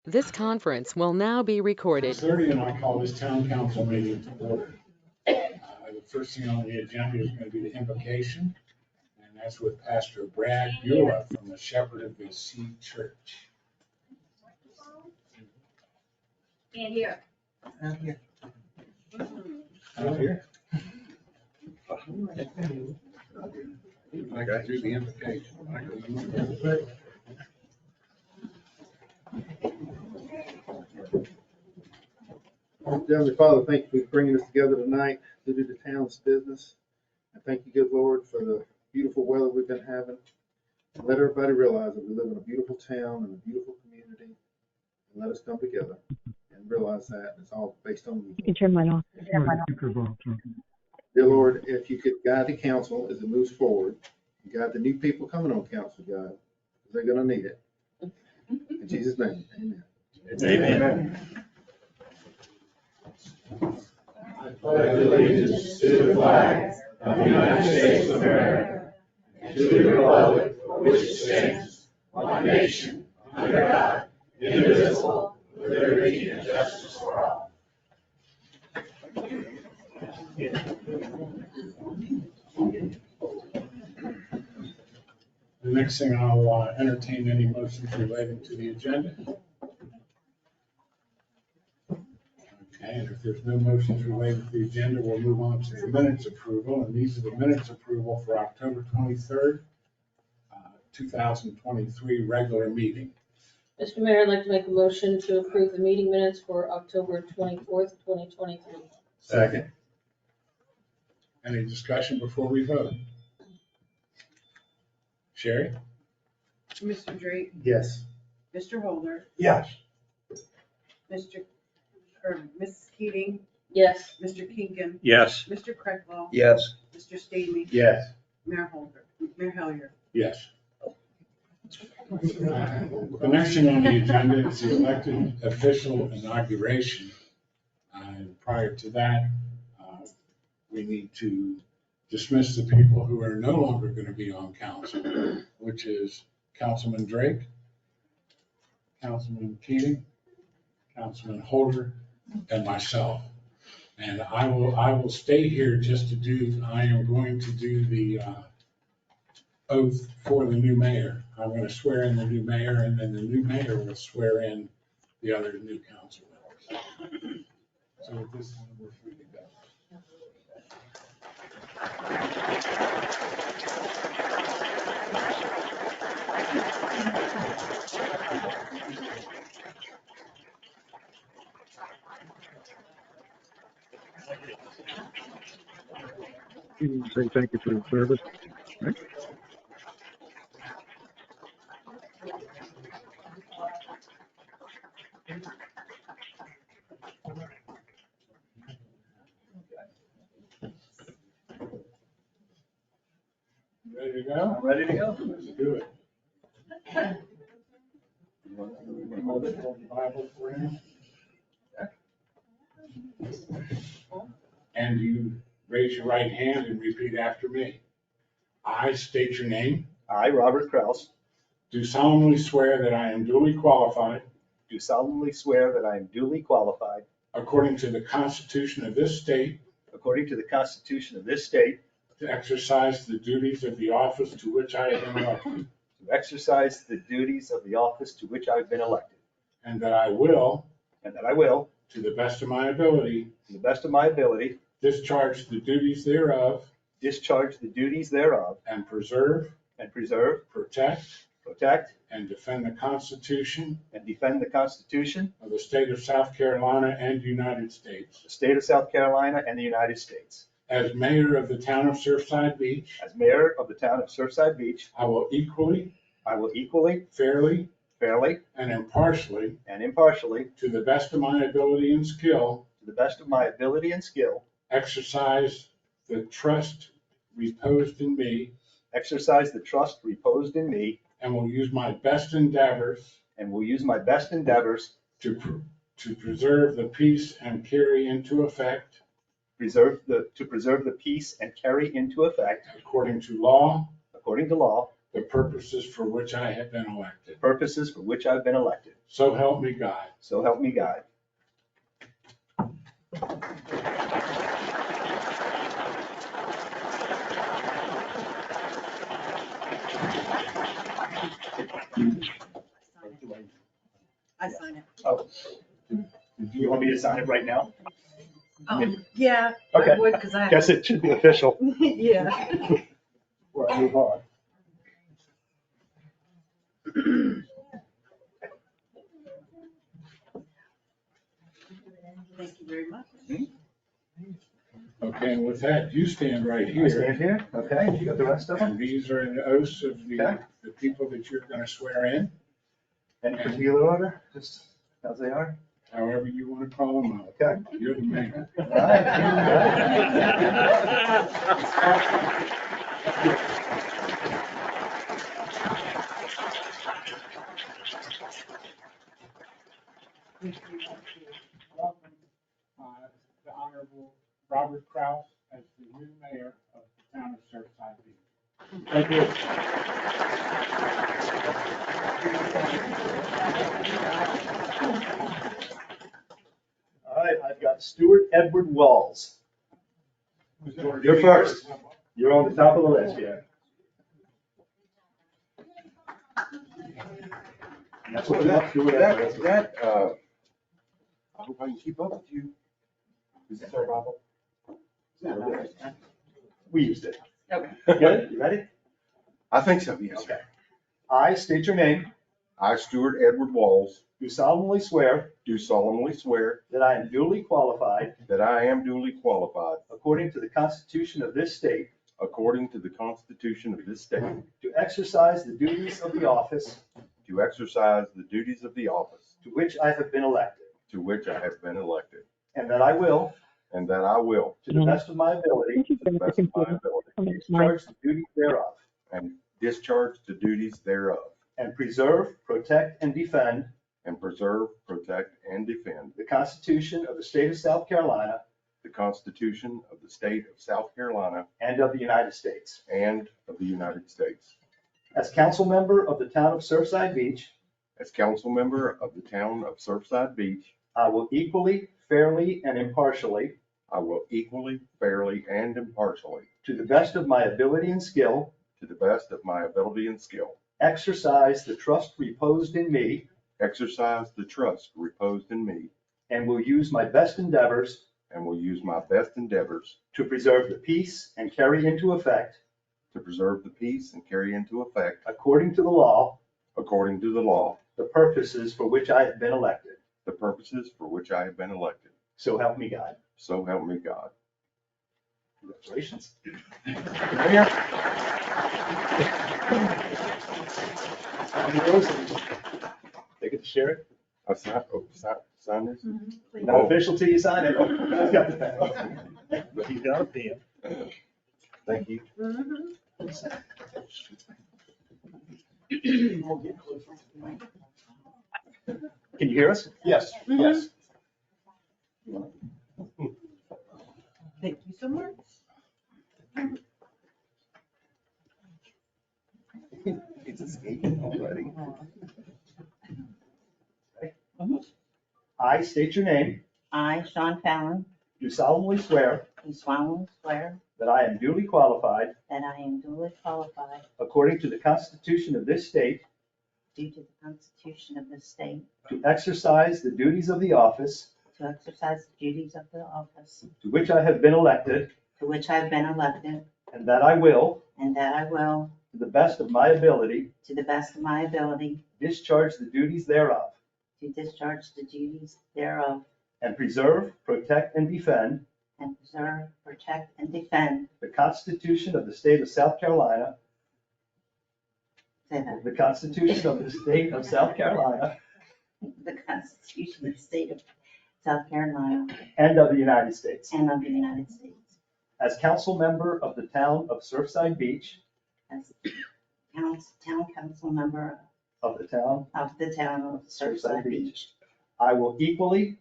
This conference will now be recorded. 6:30, and I'll call this town council meeting to order. The first thing on the agenda is going to be the invocation, and that's with Pastor Brad Beulah from the Shepherd of the Sea Church. And here. Out here. Out here. I got to do the invocation. Heavenly Father, thank you for bringing us together tonight to do the town's business. And thank you, good Lord, for the beautiful weather we've been having. And let everybody realize that we live in a beautiful town and a beautiful community. And let us come together and realize that it's all based on you. You can turn mine off. Dear Lord, if you could guide the council as it moves forward, guide the new people coming on council, God, because they're going to need it. In Jesus' name, amen. Amen. I pledge allegiance to the flag of the United States of America and to the republic for which it stands, one nation, under God, indivisible, with liberty and justice for all. The next thing, I'll entertain any motions relating to the agenda. Okay, and if there's no motions related to the agenda, we'll move on to the minutes approval. And these are the minutes approval for October 23rd, 2023 regular meeting. Mr. Mayor, I'd like to make a motion to approve the meeting minutes for October 24th, 2023. Second. Any discussion before we vote? Sherry? Mr. Drake, Yes. Mr. Holder, Yes. Mrs. Keating, Yes. Mr. Kinkin, Yes. Mr. Krecklo, Yes. Mr. Stamey, Yes. Mayor Holder, Mayor Hellier. Yes. The next thing on the agenda is the elected official inauguration. Prior to that, we need to dismiss the people who are no longer going to be on council, which is Councilman Drake, Councilman Keating, Councilman Holder, and myself. And I will stay here just to do, I am going to do the oath for the new mayor. I'm going to swear in the new mayor, and then the new mayor will swear in the other new council members. So at this time, we're free to go. Say thank you for the service. Ready to go? Ready to go. Let's do it. Hold the Bible for him. And you raise your right hand and repeat after me. I state your name. I, Robert Kraus, Do solemnly swear that I am duly qualified, do solemnly swear that I am duly qualified, according to the Constitution of this state, according to the Constitution of this state, to exercise the duties of the office to which I have been elected, to exercise the duties of the office to which I have been elected, and that I will, and that I will, to the best of my ability, to the best of my ability, discharge the duties thereof, discharge the duties thereof, and preserve, and preserve, protect, protect, and defend the Constitution and defend the Constitution of the state of South Carolina and United States. of the state of South Carolina and the United States. As mayor of the town of Surfside Beach, As mayor of the town of Surfside Beach, I will equally, I will equally, fairly, fairly, and impartially, and impartially, to the best of my ability and skill, to the best of my ability and skill, exercise the trust reposed in me, exercise the trust reposed in me, and will use my best endeavors and will use my best endeavors to preserve the peace and carry into effect, to preserve the peace and carry into effect, according to law, according to law, the purposes for which I have been elected. purposes for which I've been elected. So help me God. So help me God. I sign it. Oh, do you want me to sign it right now? Yeah, Okay. I would, because I. Guess it should be official. Yeah. Before I move on. Thank you very much. Okay, and with that, you stand right I here. stand here, okay, you got the rest of them? And these are the oaths of Okay. the people that you're going to swear in, Any particular order, just as they are? however you want to call them out. Okay. You're the man. All right. Welcome, the Honorable Robert Kraus as the new mayor of the town of Surfside Beach. Thank you. All right, I've got Stuart Edward Walls. You're first. You're on the top of the list here. And that's what you want, Stuart Edward. I hope I can keep up with you. Is this our Bible? We used it. Okay. Get it? You ready? I think so, yes. Okay. I state your name, I, Stuart Edward Walls, do solemnly swear do solemnly swear that I am duly qualified, that I am duly qualified, according to the Constitution of this state, according to the Constitution of this state, to exercise the duties of the office to exercise the duties of the office to which I have been elected, to which I have been elected, and that I will, and that I will, to the best of my ability, to the best of my ability, discharge the duties thereof, and discharge the duties thereof, and preserve, protect, and defend and preserve, protect, and defend the Constitution of the state of South Carolina the Constitution of the state of South Carolina and of the United States. and of the United States. As council member of the town of Surfside Beach, As council member of the town of Surfside Beach, I will equally, fairly, and impartially, I will equally, fairly, and impartially, to the best of my ability and skill, to the best of my ability and skill, exercise the trust reposed in me, exercise the trust reposed in me, and will use my best endeavors and will use my best endeavors to preserve the peace and carry into effect, to preserve the peace and carry into effect, according to the law, according to the law, the purposes for which I have been elected. the purposes for which I have been elected. So help me God. So help me God. Congratulations. They get to share it. I sign this? Not official till you sign it. He's got the pen. But he's got a pen. Thank you. Can you hear us? Yes. Yes. Thank you so much. It's escaping already. I state your name, I, Sean Fallon, do solemnly swear do solemnly swear that I am duly qualified, that I am duly qualified, according to the Constitution of this state, due to the Constitution of this state, to exercise the duties of the office to exercise the duties of the office to which I have been elected, to which I have been elected, and that I will, and that I will, to the best of my ability, to the best of my ability, discharge the duties thereof, to discharge the duties thereof, and preserve, protect, and defend and preserve, protect, and defend. the Constitution of the state of South Carolina, Say that. the Constitution of the state of South Carolina, The Constitution of the state of South Carolina and of the United States. and of the United States. As council member of the town of Surfside Beach, As town council member of the town of the town of Surfside Beach, I will equally,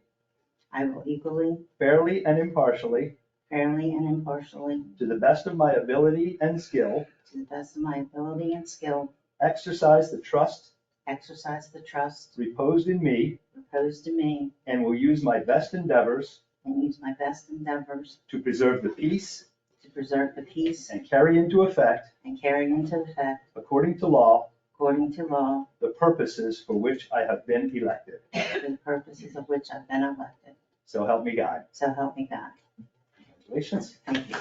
I will equally, fairly, and impartially, fairly and impartially, to the best of my ability and skill, to the best of my ability and skill, exercise the trust exercise the trust reposed in me, reposed in me, and will use my best endeavors and use my best endeavors to preserve the peace to preserve the peace and carry into effect, and carry into effect, according to law, according to law, the purposes for which I have been elected. for the purposes of which I've been elected. So help me God. So help me God. Congratulations. Thank you.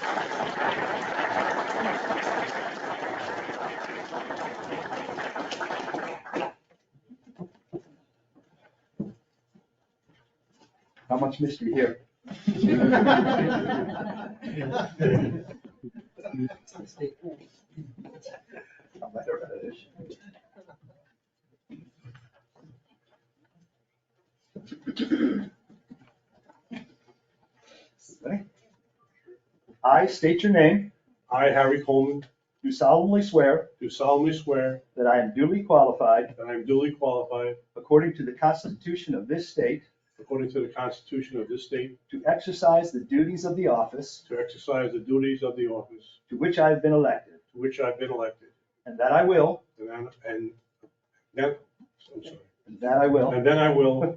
How much mystery here? I'll let her finish. Ready? I state your name, I, Harry Coleman, do solemnly swear do solemnly swear that I am duly qualified, that I am duly qualified, according to the Constitution of this state, according to the Constitution of this state, to exercise the duties of the office to exercise the duties of the office to which I have been elected, to which I've been elected, and that I will, and then I will,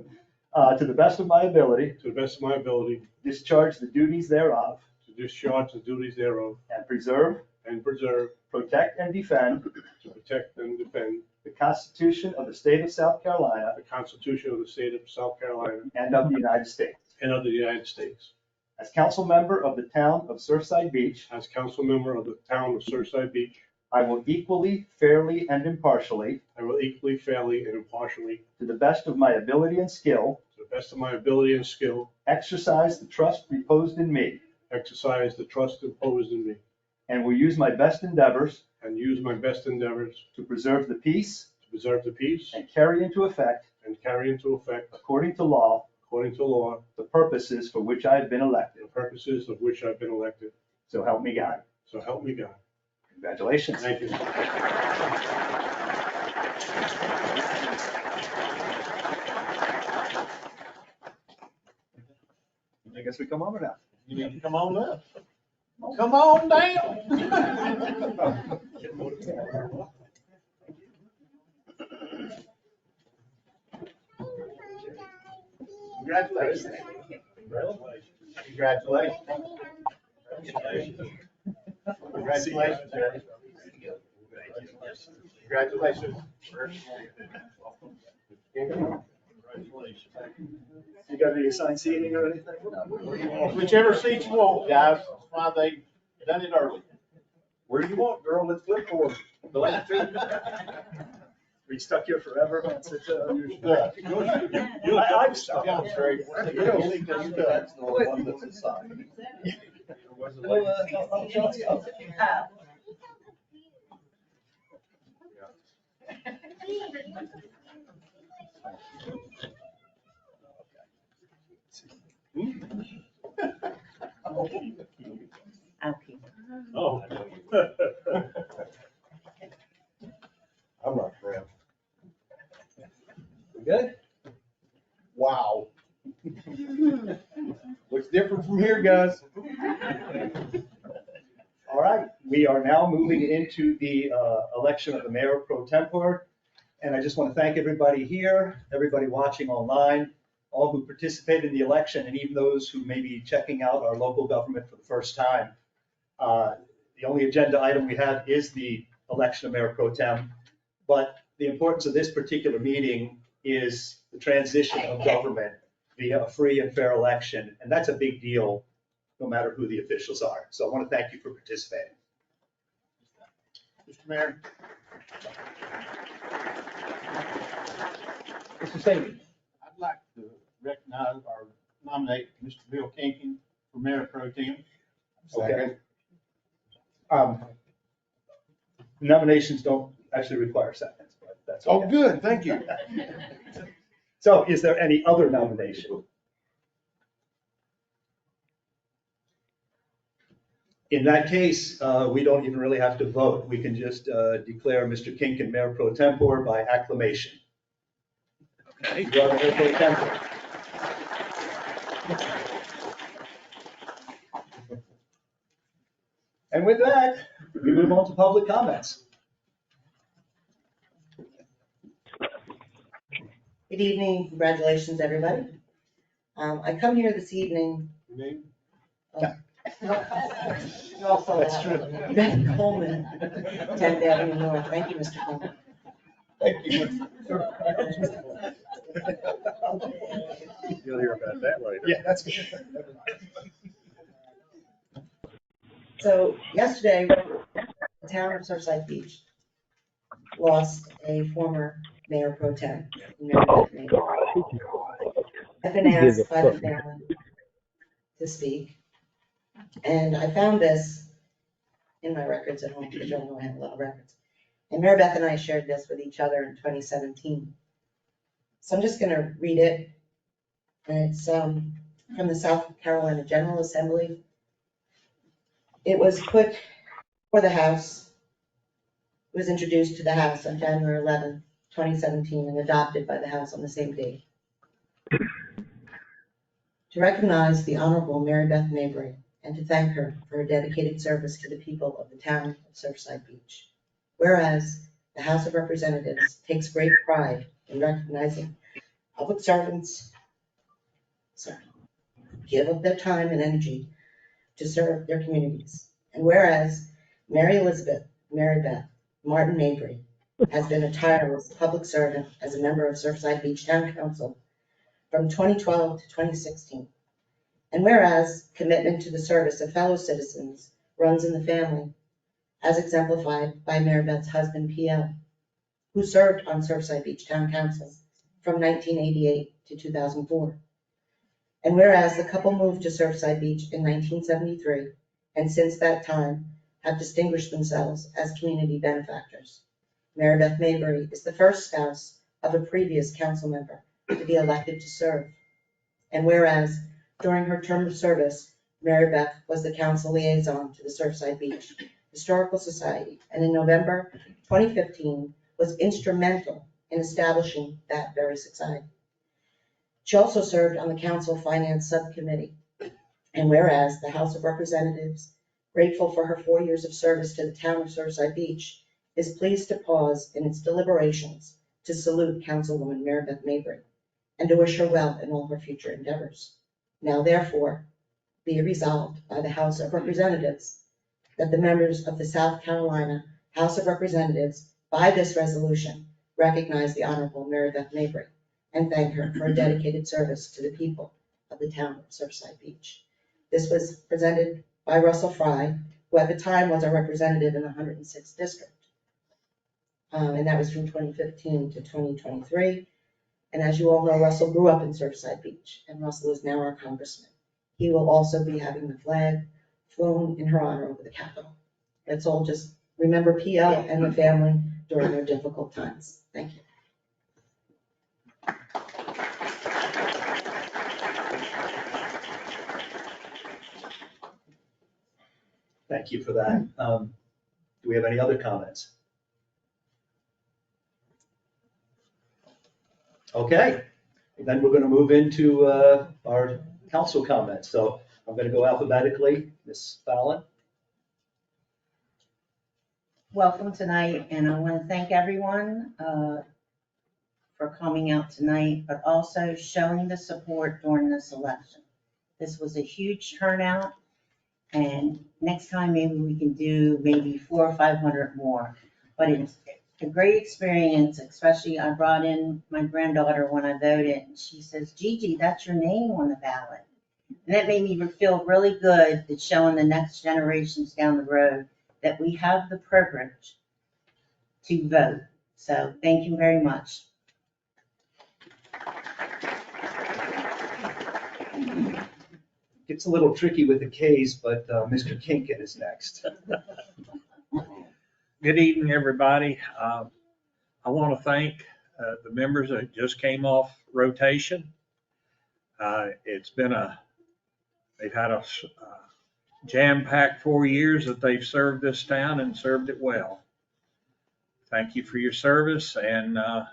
to the best of my ability, to the best of my ability, discharge the duties thereof, to discharge the duties thereof, and preserve, and preserve, protect, and defend to protect, and defend the Constitution of the state of South Carolina the Constitution of the state of South Carolina and of the United States. and of the United States. As council member of the town of Surfside Beach, As council member of the town of Surfside Beach, I will equally, fairly, and impartially, I will equally, fairly, and impartially, to the best of my ability and skill, to the best of my ability and skill, exercise the trust reposed in me, exercise the trust imposed in me, and will use my best endeavors and use my best endeavors to preserve the peace to preserve the peace and carry into effect, and carry into effect, according to law, according to law, the purposes for which I have been elected. the purposes of which I've been elected. So help me God. So help me God. Congratulations. Thank you. I guess we come over now. You need to come on up. Come on down. Congratulations. Congratulations. Congratulations, Jerry. Congratulations. You got any assigned seating or anything? Whichever seat you want, guys. That's why they done it early. Where do you want, girl? Let's flip for it. The last seat. We stuck here forever. That's it. I'm stuck. Yeah, Jerry. You don't think that's good. That's the one that's assigned. Okay. Oh. I'm not proud. Good? Wow. Looks different from here, guys. All right, we are now moving into the election of the mayor pro tempore. And I just want to thank everybody here, everybody watching online, all who participated in the election, and even those who may be checking out our local government for the first time. The only agenda item we have is the election of mayor pro tem. But the importance of this particular meeting is the transition of government via a free and fair election. And that's a big deal, no matter who the officials are. So I want to thank you for participating. Mr. Mayor. Mr. Staley. I'd like to recognize or nominate Mr. Bill Kinkin for mayor pro tem. Okay. Nominations don't actually require seconds, but that's okay. Oh, good, thank you. So is there any other nomination? In that case, we don't even really have to vote. We can just declare Mr. Kinkin mayor pro tempore by acclamation. Okay, you are the mayor pro tempore. And with that, we move on to public comments. Good evening, congratulations, everybody. I come here this evening. That's true. Ben Coleman, 10th Avenue North. Thank you, Mr. Coleman. Thank you. You'll hear about that later. Yeah, that's good. So yesterday, the town of Surfside Beach lost a former mayor pro tem. Mary Beth Mabry. I've been asked by the family to speak, and I found this in my records at home, because you all know I have a lot of records. And Mary Beth and I shared this with each other in 2017. So I'm just gonna read it, and it's from the South Carolina General Assembly. It was put for the House, it was introduced to the House on January 11th, 2017, and adopted by the House on the same date. To recognize the Honorable Mary Beth Mabry and to thank her for her dedicated service to the people of the town of Surfside Beach. Whereas the House of Representatives takes great pride in recognizing public servants, give up their time and energy to serve their communities. And whereas Mary Beth Martin Mabry has been a tireless public servant as a member of Surfside Beach Town Council from 2012 to 2016. And whereas commitment to the service of fellow citizens runs in the family, as exemplified by Mary Beth's husband, PL, who served on Surfside Beach Town Council from 1988 to 2004. And whereas the couple moved to Surfside Beach in 1973, and since that time have distinguished themselves as community benefactors. Mary Beth Mabry is the first spouse of a previous council member to be elected to serve. And whereas during her term of service, Mary Beth was the council liaison to the Surfside Beach Historical Society, and in November 2015 was instrumental in establishing that very society. She also served on the Council Finance Subcommittee. And whereas the House of Representatives, grateful for her 4 years of service to the town of Surfside Beach, is pleased to pause in its deliberations to salute Councilwoman Mary Beth Mabry and to wish her well in all her future endeavors. Now therefore, be resolved by the House of Representatives that the members of the South Carolina House of Representatives, by this resolution, recognize the Honorable Mary Beth Mabry and thank her for her dedicated service to the people of the town of Surfside Beach. This was presented by Russell Fry, who at the time was a representative in the 106th District. And that was from 2015 to 2023. And as you all know, Russell grew up in Surfside Beach, and Russell is now our congressman. He will also be having the flag flown in her honor over the Capitol. Let's all just remember PL and the family during their difficult times. Thank you. Thank you for that. Do we have any other comments? Okay, then we're going to move into our council comments. So I'm going to go alphabetically. Ms. Fallon? Welcome tonight, and I want to thank everyone for coming out tonight, but also showing the support during this election. This was a huge turnout, and next time maybe we can do maybe 400 or 500 more. But it's a great experience, especially I brought in my granddaughter when I voted, and she says, Gigi, that's your name on the ballot. And that made me feel really good that showing the next generations down the road that we have the privilege to vote. So thank you very much. Gets a little tricky with the Ks, but Mr. Kinkin is next. Good evening, everybody. I want to thank the members that just came off rotation. They've had a jam-packed 4 years that they've served this town and served it well. Thank you for your service, and I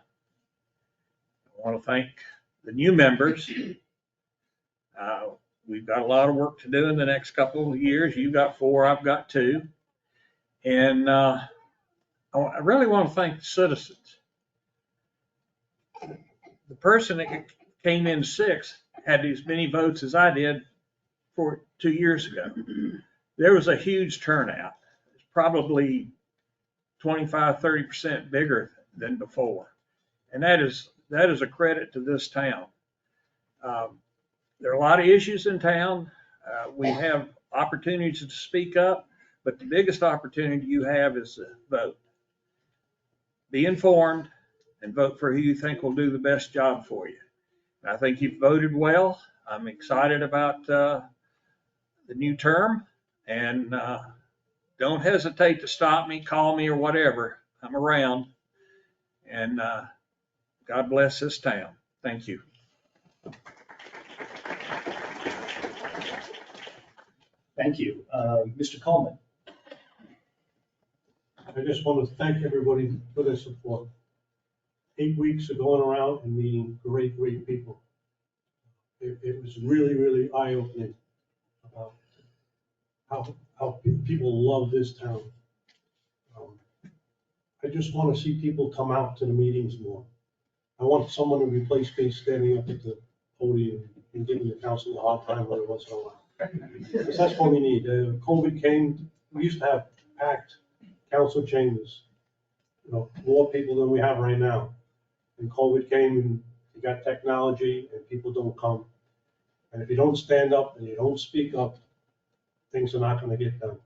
want to thank the new members. we've got a lot of work to do in the next couple of years. You've got 4, I've got 2. And I really want to thank the citizens. The person that came in 6th had as many votes as I did for 2 years ago. There was a huge turnout. It's probably 25, 30% bigger than before. And that is a credit to this town. There are a lot of issues in town. We have opportunities to speak up, but the biggest opportunity you have is to vote. Be informed and vote for who you think will do the best job for you. And I think you've voted well. I'm excited about the new term, and don't hesitate to stop me, call me, or whatever. I'm around, and God bless this town. Thank you. Thank you. Mr. Coleman. I just want to thank everybody for their support. 8 weeks of going around and meeting great people. It was really, really eye-opening about how people love this town. I just want to see people come out to the meetings more. I want someone to replace me standing up at the podium and giving the council a hard time every once in a while. Because that's what we need. COVID came, we used to have packed council chambers, more people than we have right now. And COVID came and you got technology and people don't come. And if you don't stand up and you don't speak up, things are not going to get done.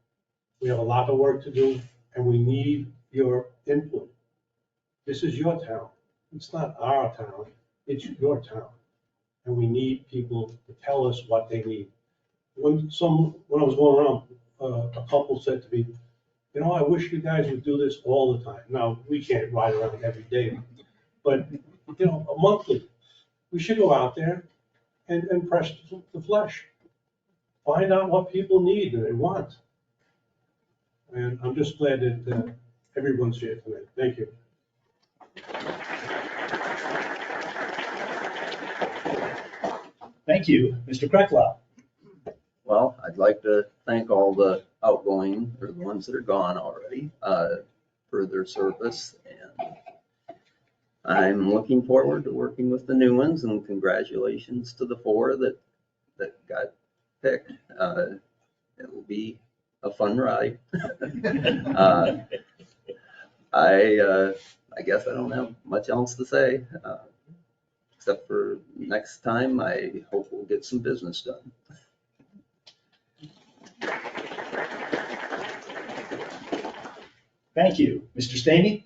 We have a lot of work to do and we need your input. This is your town. It's not our town, it's your town. And we need people to tell us what they need. When I was going around, a couple said to me, I wish you guys would do this all the time. Now, we can't ride around every day, but, monthly, we should go out there and press the flesh. Find out what people need and they want. And I'm just glad that everyone's here tonight. Thank you. Thank you. Mr. Krecklau. Well, I'd like to thank all the outgoing, or the ones that are gone already, for their service. And I'm looking forward to working with the new ones, and congratulations to the 4 that got picked. It will be a fun ride. I guess I don't have much else to say, except for next time, I hope we'll get some business done. Thank you. Mr. Stamey?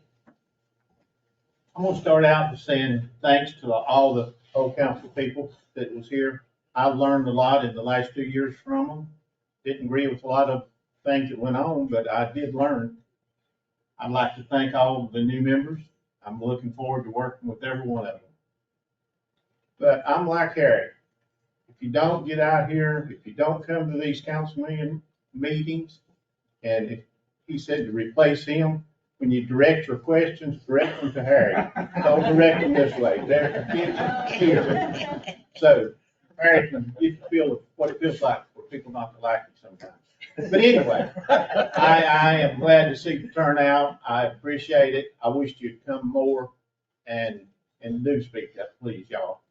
I'm gonna start out by saying thanks to all the whole council people that was here. I've learned a lot in the last 2 years from them. Didn't agree with a lot of things that went on, but I did learn. I'd like to thank all of the new members. I'm looking forward to working with every one of them. But I'm like Harry. If you don't get out here, if you don't come to these council meetings, and if he said to replace him, when you direct your questions, direct them to Harry. Don't direct them this way. They're here. So Harry can get you feel what it feels like for people not to like you sometimes. But anyway, I am glad to see the turnout. I appreciate it. I wish you'd come more and do speak up, please, y'all.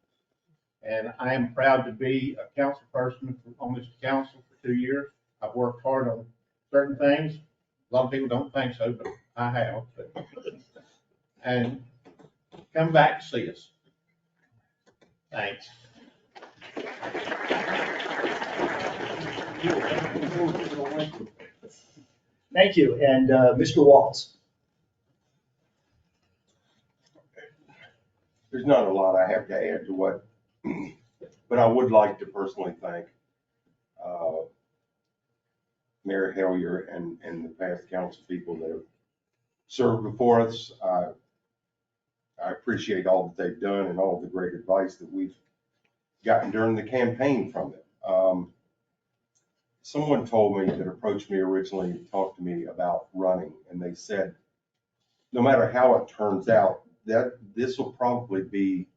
And I am proud to be a council person on this council for 2 years. I've worked hard on certain things. A lot of people don't think so, but I have. And come back to see us. Thanks. Thank you. And Mr. Walls? There's not a lot I have to add to what, but I would like to personally thank Mayor Hellier and the past council people that have served before us. I appreciate all that they've done and all the great advice that we've gotten during the campaign from them. Someone told me that approached me originally, talked to me about running, and they said, no matter how it turns out, that this will probably be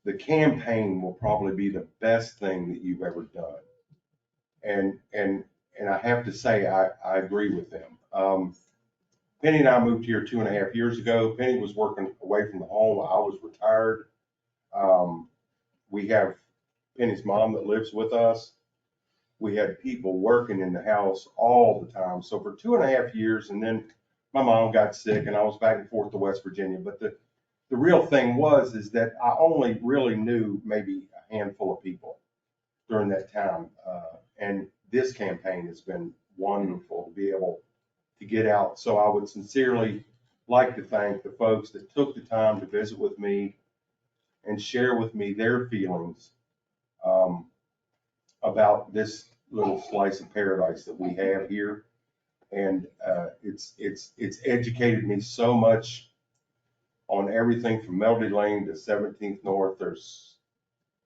the campaign will probably be the best thing that you've ever done. And I have to say, I agree with them. Penny and I moved here 2.5 years ago. Penny was working away from the home. I was retired. We have Penny's mom that lives with us. We had people working in the house all the time. So for 2.5 years, and then my mom got sick and I was back and forth to West Virginia. But the real thing is that I only really knew maybe a handful of people during that time. And this campaign has been wonderful to be able to get out. So I would sincerely like to thank the folks that took the time to visit with me and share with me their feelings about this little slice of paradise that we have here. And it's educated me so much on everything from Melody Lane to 17th North. There's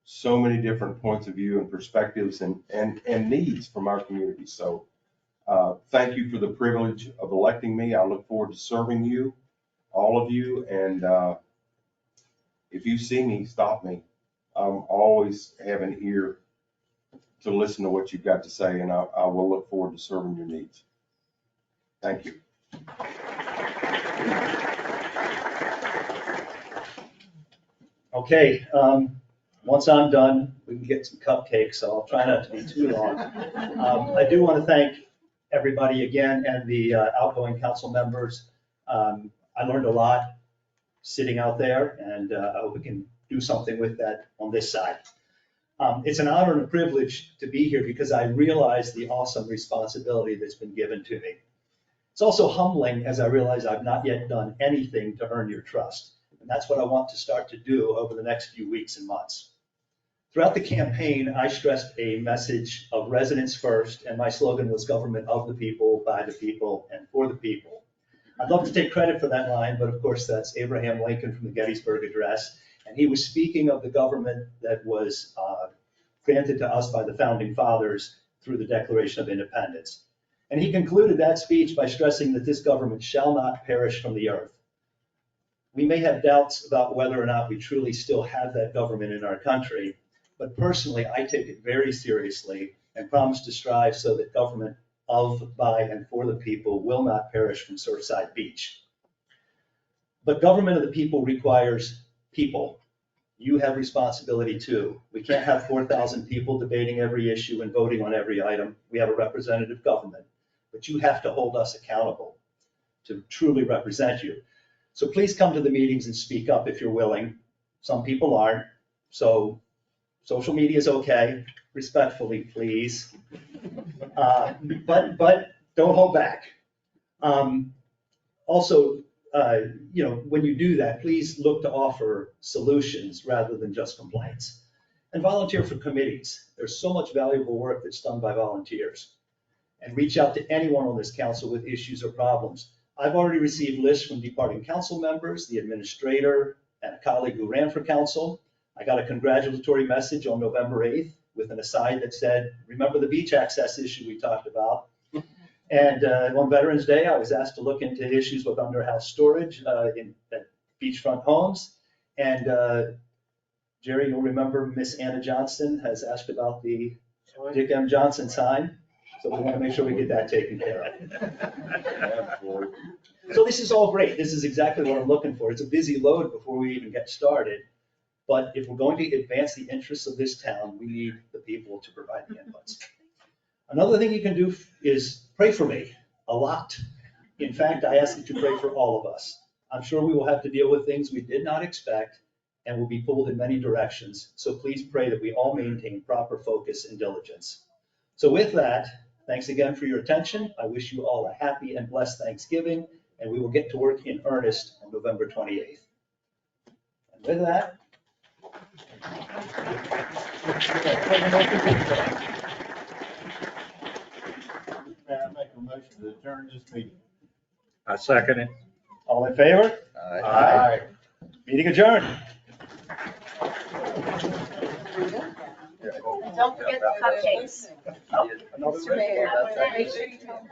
so many different points of view and perspectives and needs from our community. So thank you for the privilege of electing me. I look forward to serving you, all of you. And if you see me, stop me. Always have an ear to listen to what you've got to say, and I will look forward to serving your needs. Thank you. Okay, once I'm done, we can get some cupcakes, so I'll try not to be too long. I do want to thank everybody again and the outgoing council members. I learned a lot sitting out there, and I hope we can do something with that on this side. It's an honor and a privilege to be here because I realize the awesome responsibility that's been given to me. It's also humbling as I realize I've not yet done anything to earn your trust. And that's what I want to start to do over the next few weeks and months. Throughout the campaign, I stressed a message of residents first, and my slogan was government of the people, by the people, and for the people. I'd love to take credit for that line, but of course that's Abraham Lincoln from the Gettysburg Address. And he was speaking of the government that was granted to us by the founding fathers through the Declaration of Independence. And he concluded that speech by stressing that this government shall not perish from the earth. We may have doubts about whether or not we truly still have that government in our country, but personally, I take it very seriously and promise to strive so that government of, by, and for the people will not perish from Surfside Beach. But government of the people requires people. You have responsibility too. We can't have 4,000 people debating every issue and voting on every item. We have a representative government, but you have to hold us accountable to truly represent you. So please come to the meetings and speak up if you're willing. Some people aren't, so social media is okay. Respectfully, please. But don't hold back. Also, when you do that, please look to offer solutions rather than just complaints. And volunteer for committees. There's so much valuable work that's done by volunteers. And reach out to anyone on this council with issues or problems. I've already received lists from departing council members, the administrator, and a colleague who ran for council. I got a congratulatory message on November 8th with an aside that said, remember the beach access issue we talked about. And on Veterans Day, I was asked to look into issues with under-house storage at beachfront homes. And Jerry, you'll remember Miss Anna Johnson has asked about the Dick M. Johnson sign. So we want to make sure we get that taken care of. So this is all great. This is exactly what I'm looking for. It's a busy load before we even get started. But if we're going to advance the interests of this town, we need the people to provide the inputs. Another thing you can do is pray for me a lot. In fact, I ask that you pray for all of us. I'm sure we will have to deal with things we did not expect and will be pulled in many directions. So please pray that we all maintain proper focus and diligence. So with that, thanks again for your attention. I wish you all a happy and blessed Thanksgiving, and we will get to work in earnest on November 28th. And with that, I make a motion to adjourn this meeting. I second it. all in favor? Aye. Meeting adjourned. Don't forget the cupcakes. Another Mr. Mayor, That's make sure you tell them.